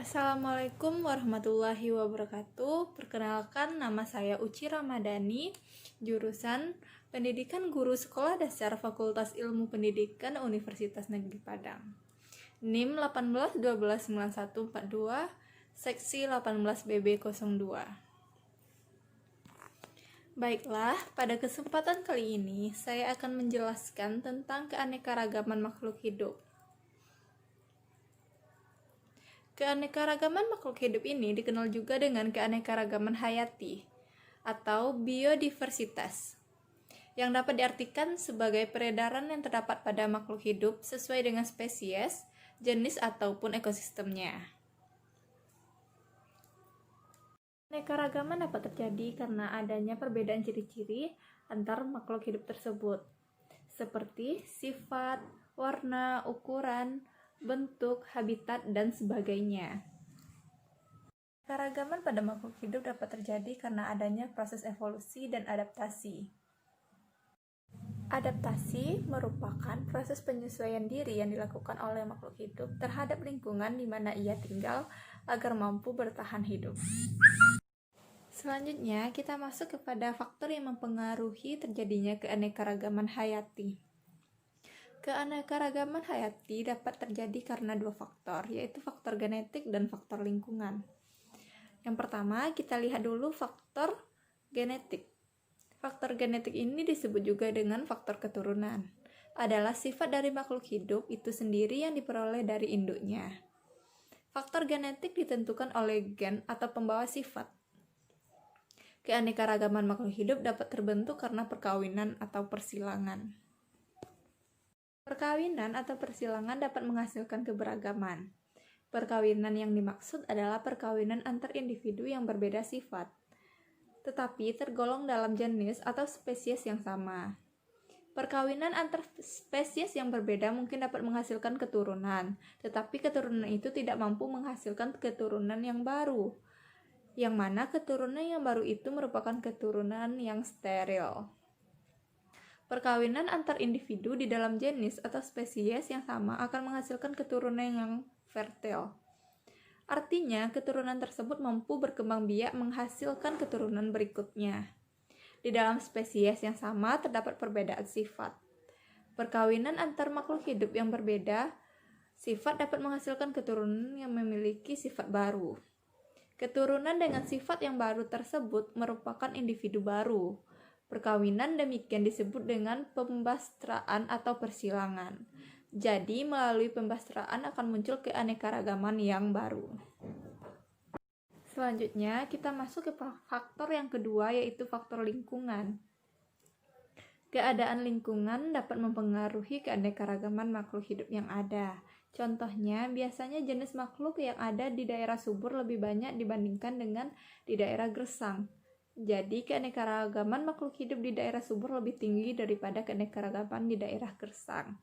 Assalamualaikum warahmatullahi wabarakatuh. Perkenalkan, nama saya Uci Ramadhani, jurusan Pendidikan Guru Sekolah Dasar Fakultas Ilmu Pendidikan Universitas Negeri Padang. NIM 18129142, seksi 18BB02. Baiklah, pada kesempatan kali ini saya akan menjelaskan tentang keanekaragaman makhluk hidup. Keanekaragaman makhluk hidup ini dikenal juga dengan keanekaragaman hayati atau biodiversitas, yang dapat diartikan sebagai peredaran yang terdapat pada makhluk hidup sesuai dengan spesies, jenis, ataupun ekosistemnya. Keanekaragaman dapat terjadi karena adanya perbedaan ciri-ciri antar makhluk hidup tersebut, seperti sifat, warna, ukuran, bentuk, habitat, dan sebagainya. Keanekaragaman pada makhluk hidup dapat terjadi karena adanya proses evolusi dan adaptasi. Adaptasi merupakan proses penyesuaian diri yang dilakukan oleh makhluk hidup terhadap lingkungan di mana ia tinggal agar mampu bertahan hidup. Selanjutnya, kita masuk kepada faktor yang mempengaruhi terjadinya keanekaragaman hayati. Keanekaragaman hayati dapat terjadi karena dua faktor, yaitu faktor genetik dan faktor lingkungan. Yang pertama, kita lihat dulu faktor genetik. Faktor genetik ini disebut juga dengan faktor keturunan. Adalah sifat dari makhluk hidup itu sendiri yang diperoleh dari induknya. Faktor genetik ditentukan oleh gen atau pembawa sifat. Keanekaragaman makhluk hidup dapat terbentuk karena perkawinan atau persilangan. Perkawinan atau persilangan dapat menghasilkan keberagaman. Perkawinan yang dimaksud adalah perkawinan antar individu yang berbeda sifat, tetapi tergolong dalam jenis atau spesies yang sama. Perkawinan antar spesies yang berbeda mungkin dapat menghasilkan keturunan, tetapi keturunan itu tidak mampu menghasilkan keturunan yang baru, yang mana keturunan yang baru itu merupakan keturunan yang steril. Perkawinan antar individu di dalam jenis atau spesies yang sama akan menghasilkan keturunan yang fertil. Artinya, keturunan tersebut mampu berkembang biak menghasilkan keturunan berikutnya. Di dalam spesies yang sama terdapat perbedaan sifat. Perkawinan antar makhluk hidup yang berbeda sifat dapat menghasilkan keturunan yang memiliki sifat baru. Keturunan dengan sifat yang baru tersebut merupakan individu baru. Perkawinan demikian disebut dengan pembastraan atau persilangan. Jadi, melalui pembastraan akan muncul keanekaragaman yang baru. Selanjutnya, kita masuk ke faktor yang kedua, yaitu faktor lingkungan. Keadaan lingkungan dapat mempengaruhi keanekaragaman makhluk hidup yang ada. Contohnya, biasanya jenis makhluk yang ada di daerah subur lebih banyak dibandingkan dengan di daerah gersang. Jadi, keanekaragaman makhluk hidup di daerah subur lebih tinggi daripada keanekaragaman di daerah gersang.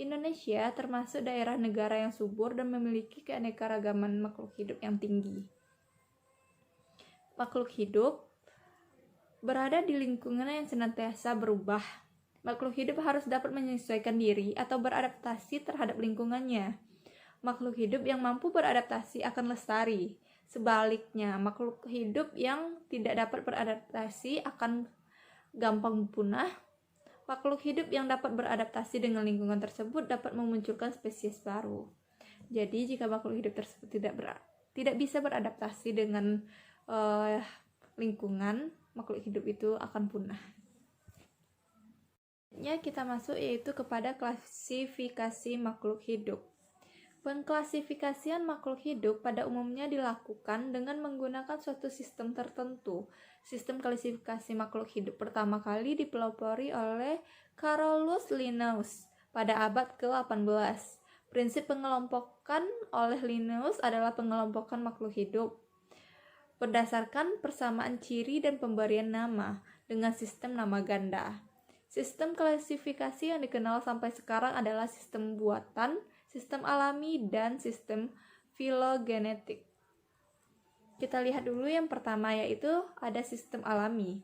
Indonesia termasuk daerah negara yang subur dan memiliki keanekaragaman makhluk hidup yang tinggi. Makhluk hidup berada di lingkungan yang senantiasa berubah. Makhluk hidup harus dapat menyesuaikan diri atau beradaptasi terhadap lingkungannya. Makhluk hidup yang mampu beradaptasi akan lestari. Sebaliknya, makhluk hidup yang tidak dapat beradaptasi akan gampang punah. Makhluk hidup yang dapat beradaptasi dengan lingkungan tersebut dapat memunculkan spesies baru. Jadi, jika makhluk hidup tersebut tidak bisa beradaptasi dengan lingkungan, makhluk hidup itu akan punah. Kita masuk yaitu kepada klasifikasi makhluk hidup. Pengklasifikasian makhluk hidup pada umumnya dilakukan dengan menggunakan suatu sistem tertentu. Sistem klasifikasi makhluk hidup pertama kali dipelopori oleh Carolus Linnaeus pada abad ke-18. Prinsip pengelompokan oleh Linnaeus adalah pengelompokan makhluk hidup berdasarkan persamaan ciri dan pemberian nama dengan sistem nama ganda. Sistem klasifikasi yang dikenal sampai sekarang adalah sistem buatan, sistem alami, dan sistem filogenetik. Kita lihat dulu yang pertama, yaitu ada sistem alami.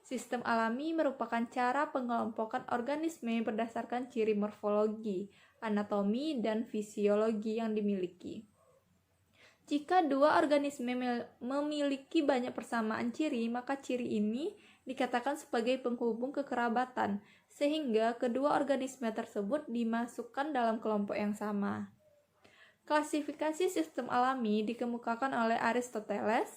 Sistem alami merupakan cara pengelompokan organisme berdasarkan ciri morfologi, anatomi, dan fisiologi yang dimiliki. Jika dua organisme memiliki banyak persamaan ciri, maka ciri ini dikatakan sebagai penghubung kekerabatan, sehingga kedua organisme tersebut dimasukkan dalam kelompok yang sama. Klasifikasi sistem alami dikemukakan oleh Aristoteles,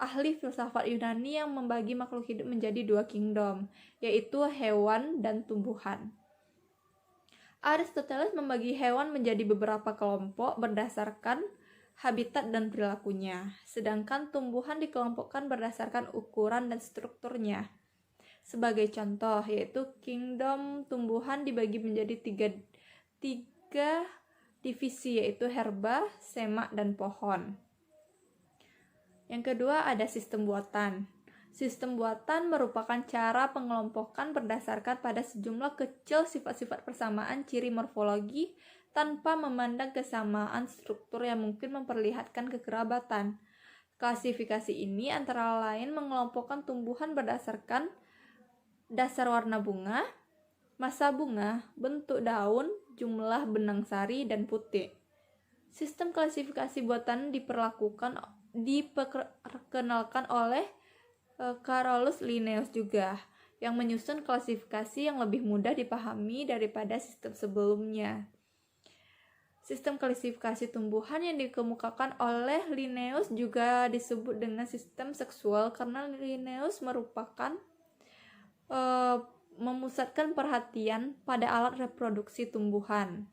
ahli filsafat Yunani yang membagi makhluk hidup menjadi dua kingdom, yaitu hewan dan tumbuhan. Aristoteles membagi hewan menjadi beberapa kelompok berdasarkan habitat dan perilakunya, sedangkan tumbuhan dikelompokkan berdasarkan ukuran dan strukturnya. Sebagai contoh, yaitu kingdom tumbuhan dibagi menjadi tiga divisi, yaitu herba, semak, dan pohon. Yang kedua ada sistem buatan. Sistem buatan merupakan cara pengelompokan berdasarkan pada sejumlah kecil sifat-sifat persamaan ciri morfologi tanpa memandang kesamaan struktur yang mungkin memperlihatkan kekerabatan. Klasifikasi ini antara lain mengelompokkan tumbuhan berdasarkan dasar warna bunga, masa bunga, bentuk daun, jumlah benang sari, dan putih. Sistem klasifikasi buatan diperkenalkan oleh Carolus Linnaeus juga, yang menyusun klasifikasi yang lebih mudah dipahami daripada sistem sebelumnya. Sistem klasifikasi tumbuhan yang dikemukakan oleh Linnaeus juga disebut dengan sistem seksual karena Linnaeus memusatkan perhatian pada alat reproduksi tumbuhan.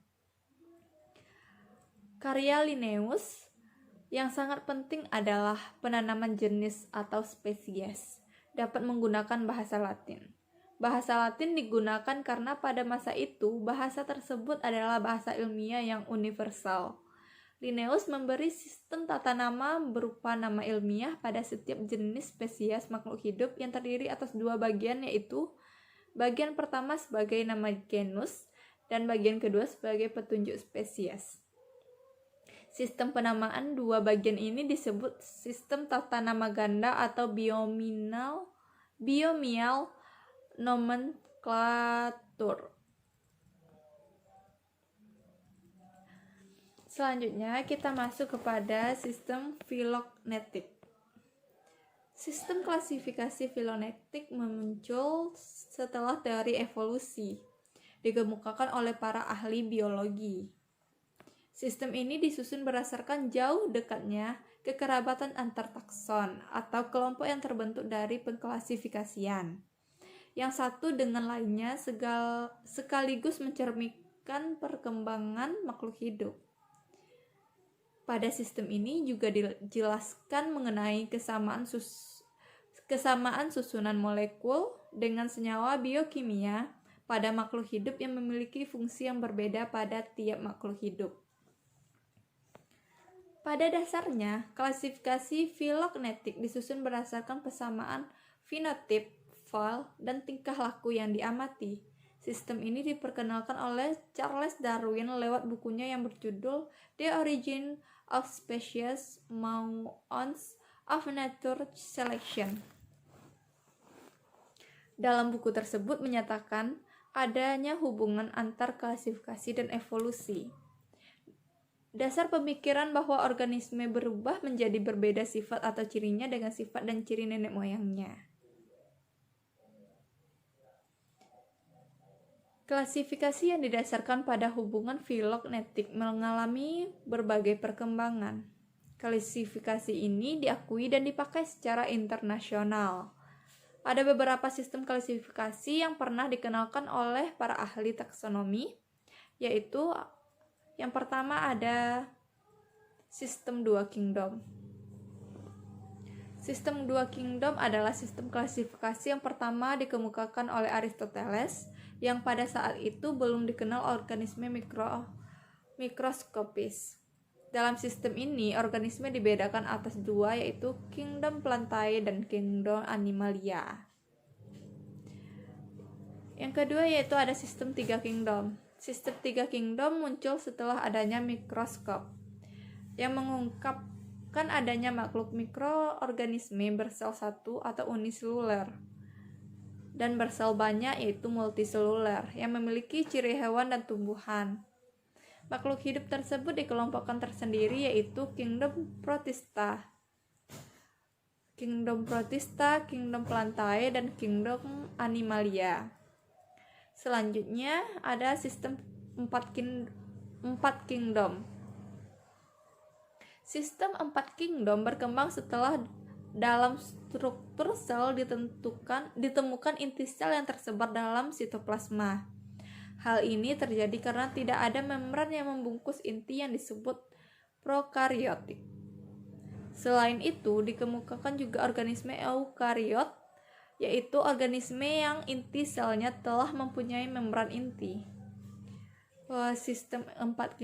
Karya Linnaeus yang sangat penting adalah penanaman jenis atau spesies dapat menggunakan bahasa Latin. Bahasa Latin digunakan karena pada masa itu bahasa tersebut adalah bahasa ilmiah yang universal. Linnaeus memberi sistem tata nama berupa nama ilmiah pada setiap jenis spesies makhluk hidup yang terdiri atas dua bagian, yaitu bagian pertama sebagai nama genus dan bagian kedua sebagai petunjuk spesies. Sistem penamaan dua bagian ini disebut sistem tata nama ganda atau binomial nomenklatur. Selanjutnya kita masuk kepada sistem filogenetik. Sistem klasifikasi filogenetik muncul setelah teori evolusi, dikemukakan oleh para ahli biologi. Sistem ini disusun berdasarkan jauh dekatnya kekerabatan antar takson atau kelompok yang terbentuk dari pengklasifikasian. Yang satu dengan lainnya sekaligus mencerminkan perkembangan makhluk hidup. Pada sistem ini juga dijelaskan mengenai kesamaan susunan molekul dengan senyawa biokimia pada makhluk hidup yang memiliki fungsi yang berbeda pada tiap makhluk hidup. Pada dasarnya, klasifikasi filogenetik disusun berdasarkan persamaan fenotip, file, dan tingkah laku yang diamati. Sistem ini diperkenalkan oleh Charles Darwin lewat bukunya yang berjudul The Origin of Species, Mounds of Natural Selection. Dalam buku tersebut menyatakan adanya hubungan antar klasifikasi dan evolusi. Dasar pemikiran bahwa organisme berubah menjadi berbeda sifat atau cirinya dengan sifat dan ciri nenek moyangnya. Klasifikasi yang didasarkan pada hubungan filogenetik mengalami berbagai perkembangan. Klasifikasi ini diakui dan dipakai secara internasional. Ada beberapa sistem klasifikasi yang pernah dikenalkan oleh para ahli taksonomi, yaitu yang pertama ada sistem dua kingdom. Sistem dua kingdom adalah sistem klasifikasi yang pertama dikemukakan oleh Aristoteles, yang pada saat itu belum dikenal organisme mikroskopis. Dalam sistem ini, organisme dibedakan atas dua, yaitu kingdom Plantae dan kingdom Animalia. Yang kedua yaitu ada sistem tiga kingdom. Sistem tiga kingdom muncul setelah adanya mikroskop, yang mengungkapkan adanya makhluk mikroorganisme bersel satu atau uniseluler, dan bersel banyak yaitu multiseluler, yang memiliki ciri hewan dan tumbuhan. Makhluk hidup tersebut dikelompokkan tersendiri, yaitu kingdom protista, kingdom plantae, dan kingdom animalia. Selanjutnya ada sistem 4 kingdom. Sistem 4 kingdom berkembang setelah dalam struktur sel ditemukan inti sel yang tersebar dalam sitoplasma. Hal ini terjadi karena tidak ada membran yang membungkus inti yang disebut prokariotik. Selain itu, dikemukakan juga organisme eukariot, yaitu organisme yang inti selnya telah mempunyai membran inti. Sistem 4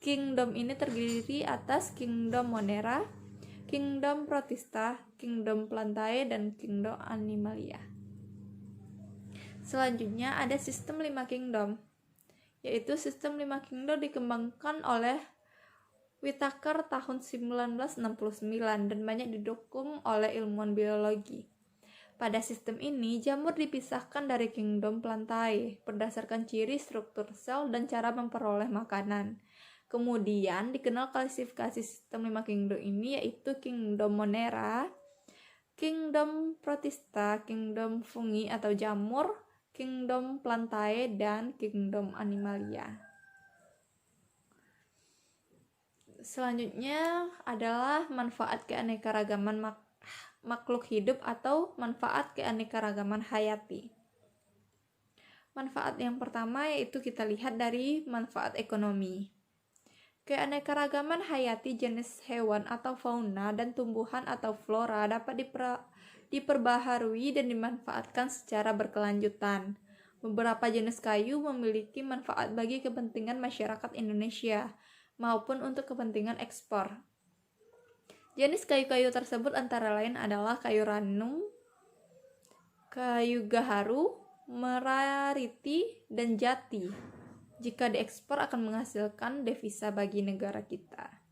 kingdom ini terdiri atas kingdom Monera, kingdom Protista, kingdom Plantae, dan kingdom Animalia. Selanjutnya ada sistem 5 kingdom, yaitu sistem 5 kingdom dikembangkan oleh Whittaker tahun 1969 dan banyak didukung oleh ilmuwan biologi. Pada sistem ini, jamur dipisahkan dari kingdom Plantae berdasarkan ciri struktur sel dan cara memperoleh makanan. Kemudian dikenal klasifikasi sistem 5 kingdom ini, yaitu kingdom Monera, kingdom Protista, kingdom Fungi atau jamur, kingdom Plantae, dan kingdom Animalia. Selanjutnya adalah manfaat keanekaragaman makhluk hidup atau manfaat keanekaragaman hayati. Manfaat yang pertama yaitu kita lihat dari manfaat ekonomi. Keanekaragaman hayati jenis hewan atau fauna dan tumbuhan atau flora dapat diperbaharui dan dimanfaatkan secara berkelanjutan. Beberapa jenis kayu memiliki manfaat bagi kepentingan masyarakat Indonesia maupun untuk kepentingan ekspor. Jenis kayu-kayu tersebut antara lain adalah kayu ranum, kayu gaharu, merariti, dan jati. Jika diekspor akan menghasilkan devisa bagi negara kita.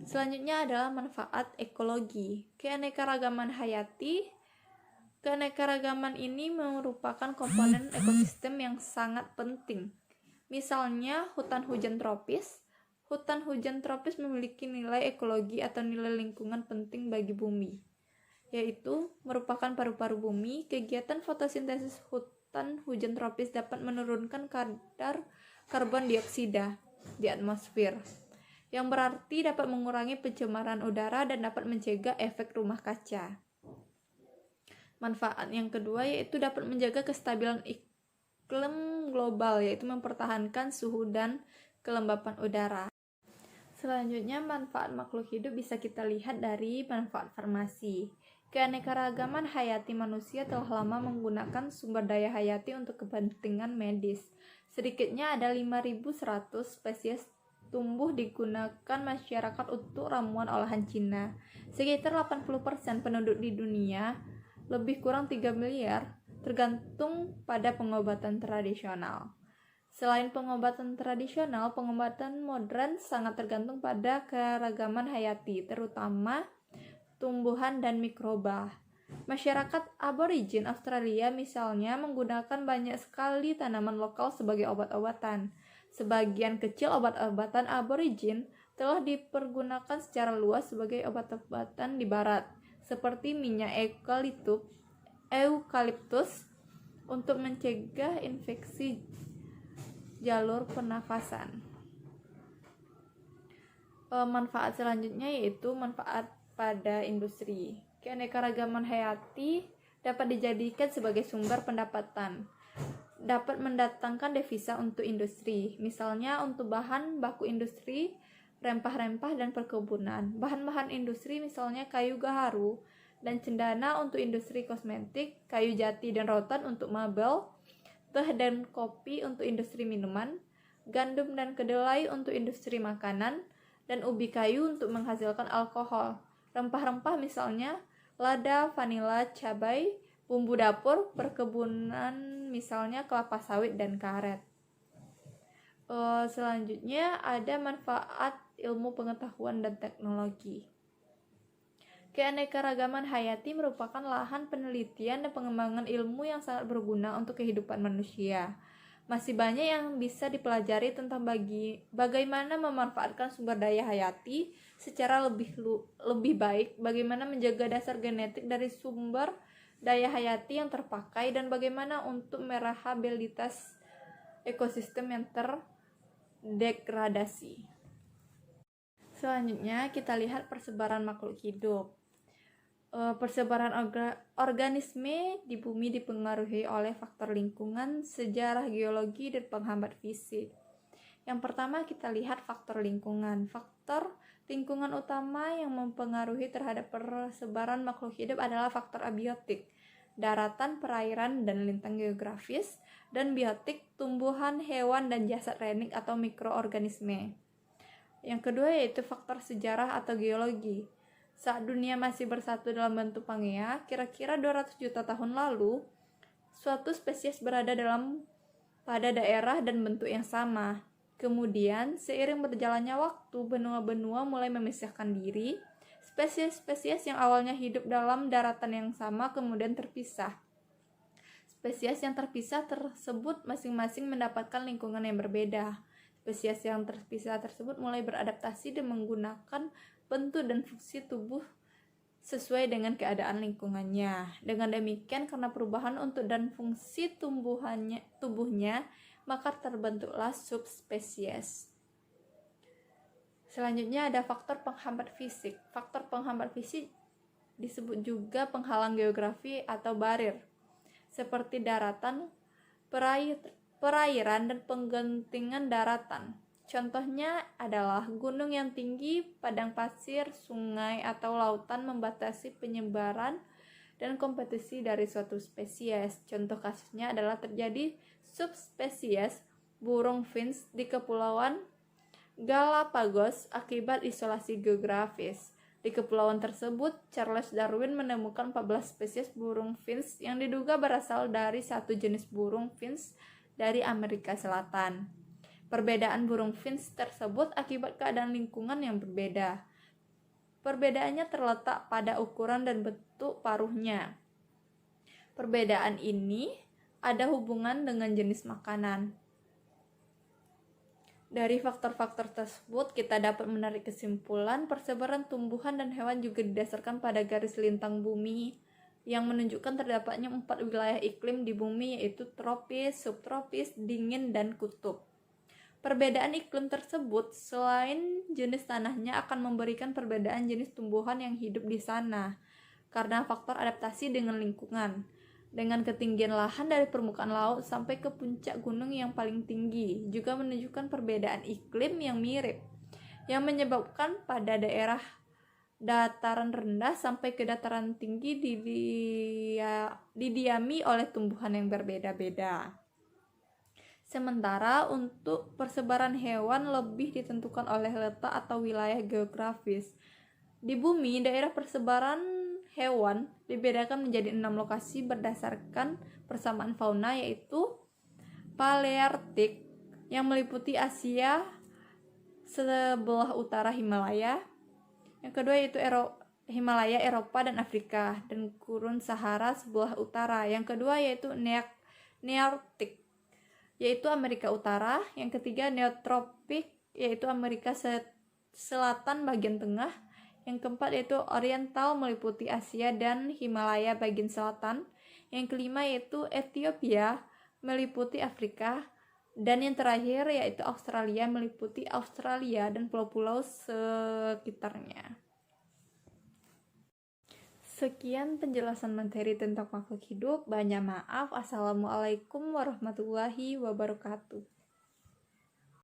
Selanjutnya adalah manfaat ekologi. Keanekaragaman hayati. Keanekaragaman ini merupakan komponen ekosistem yang sangat penting. Misalnya hutan hujan tropis. Hutan hujan tropis memiliki nilai ekologi atau nilai lingkungan penting bagi bumi, yaitu merupakan paru-paru bumi. Kegiatan fotosintesis hutan hujan tropis dapat menurunkan kadar karbon dioksida di atmosfer, yang berarti dapat mengurangi pencemaran udara dan dapat mencegah efek rumah kaca. Manfaat yang kedua yaitu dapat menjaga kestabilan iklim global, yaitu mempertahankan suhu dan kelembapan udara. Selanjutnya, manfaat makhluk hidup bisa kita lihat dari manfaat farmasi. Keanekaragaman hayati manusia telah lama menggunakan sumber daya hayati untuk kepentingan medis. Sedikitnya ada 5.100 spesies tumbuh digunakan masyarakat untuk ramuan olahan Cina. Sekitar 80% penduduk di dunia, lebih kurang 3 miliar, tergantung pada pengobatan tradisional. Selain pengobatan tradisional, pengobatan modern sangat tergantung pada keragaman hayati, terutama tumbuhan dan mikroba. Masyarakat aborigin Australia misalnya menggunakan banyak sekali tanaman lokal sebagai obat-obatan. Sebagian kecil obat-obatan aborigin telah dipergunakan secara luas sebagai obat-obatan di barat, seperti minyak eukaliptus untuk mencegah infeksi jalur pernafasan. Manfaat selanjutnya yaitu manfaat pada industri. Keanekaragaman hayati dapat dijadikan sebagai sumber pendapatan, dapat mendatangkan devisa untuk industri, misalnya untuk bahan baku industri, rempah-rempah, dan perkebunan. Bahan-bahan industri misalnya kayu gaharu dan cendana untuk industri kosmetik, kayu jati dan rotan untuk mebel, teh dan kopi untuk industri minuman, gandum dan kedelai untuk industri makanan, dan ubi kayu untuk menghasilkan alkohol. Rempah-rempah misalnya lada, vanila, cabai, bumbu dapur, perkebunan misalnya kelapa sawit dan karet. Selanjutnya ada manfaat ilmu pengetahuan dan teknologi. Keanekaragaman hayati merupakan lahan penelitian dan pengembangan ilmu yang sangat berguna untuk kehidupan manusia. Masih banyak yang bisa dipelajari tentang bagaimana memanfaatkan sumber daya hayati secara lebih baik, bagaimana menjaga dasar genetik dari sumber daya hayati yang terpakai, dan bagaimana untuk merehabilitas ekosistem yang terdegradasi. Selanjutnya kita lihat persebaran makhluk hidup. Persebaran organisme di bumi dipengaruhi oleh faktor lingkungan, sejarah geologi, dan penghambat fisik. Yang pertama kita lihat faktor lingkungan. Faktor lingkungan utama yang mempengaruhi terhadap persebaran makhluk hidup adalah faktor abiotik, daratan, perairan, dan lintang geografis, dan biotik, tumbuhan, hewan, dan jasad renik atau mikroorganisme. Yang kedua yaitu faktor sejarah atau geologi. Saat dunia masih bersatu dalam bentuk Pangea, kira-kira 200 juta tahun lalu, suatu spesies berada pada daerah dan bentuk yang sama. Kemudian, seiring berjalannya waktu, benua-benua mulai memisahkan diri. Spesies-spesies yang awalnya hidup dalam daratan yang sama kemudian terpisah. Spesies yang terpisah tersebut masing-masing mendapatkan lingkungan yang berbeda. Spesies yang terpisah tersebut mulai beradaptasi dan menggunakan bentuk dan fungsi tubuh sesuai dengan keadaan lingkungannya. Dengan demikian, karena perubahan untuk dan fungsi tubuhnya, maka terbentuklah subspesies. Selanjutnya ada faktor penghambat fisik. Faktor penghambat fisik disebut juga penghalang geografi atau barir, seperti daratan, perairan, dan penggentingan daratan. Contohnya adalah gunung yang tinggi, padang pasir, sungai, atau lautan membatasi penyebaran dan kompetisi dari suatu spesies. Contoh kasusnya adalah terjadi subspesies burung finch di Kepulauan Galapagos akibat isolasi geografis. Di kepulauan tersebut, Charles Darwin menemukan 14 spesies burung finch yang diduga berasal dari satu jenis burung finch dari Amerika Selatan. Perbedaan burung finch tersebut akibat keadaan lingkungan yang berbeda. Perbedaannya terletak pada ukuran dan bentuk paruhnya. Perbedaan ini ada hubungan dengan jenis makanan. Dari faktor-faktor tersebut, kita dapat menarik kesimpulan persebaran tumbuhan dan hewan juga didasarkan pada garis lintang bumi yang menunjukkan terdapatnya 4 wilayah iklim di bumi, yaitu tropis, subtropis, dingin, dan kutub. Perbedaan iklim tersebut selain jenis tanahnya akan memberikan perbedaan jenis tumbuhan yang hidup di sana karena faktor adaptasi dengan lingkungan. Dengan ketinggian lahan dari permukaan laut sampai ke puncak gunung yang paling tinggi juga menunjukkan perbedaan iklim yang mirip, yang menyebabkan pada daerah dataran rendah sampai ke dataran tinggi didiami oleh tumbuhan yang berbeda-beda. Sementara untuk persebaran hewan lebih ditentukan oleh letak atau wilayah geografis. Di bumi, daerah persebaran hewan dibedakan menjadi 6 lokasi berdasarkan persamaan fauna, yaitu Palearktik yang meliputi Asia sebelah utara Himalaya. Yang kedua yaitu Himalaya, Eropa, dan Afrika, dan gurun Sahara sebelah utara. Yang kedua yaitu Nearktik, yaitu Amerika Utara. Yang ketiga Neotropik, yaitu Amerika Selatan bagian tengah. Yang keempat yaitu Oriental, meliputi Asia dan Himalaya bagian selatan. Yang kelima yaitu Ethiopia, meliputi Afrika. Dan yang terakhir yaitu Australia, meliputi Australia dan pulau-pulau sekitarnya. Sekian penjelasan materi tentang makhluk hidup. Banyak maaf. Assalamualaikum warahmatullahi wabarakatuh.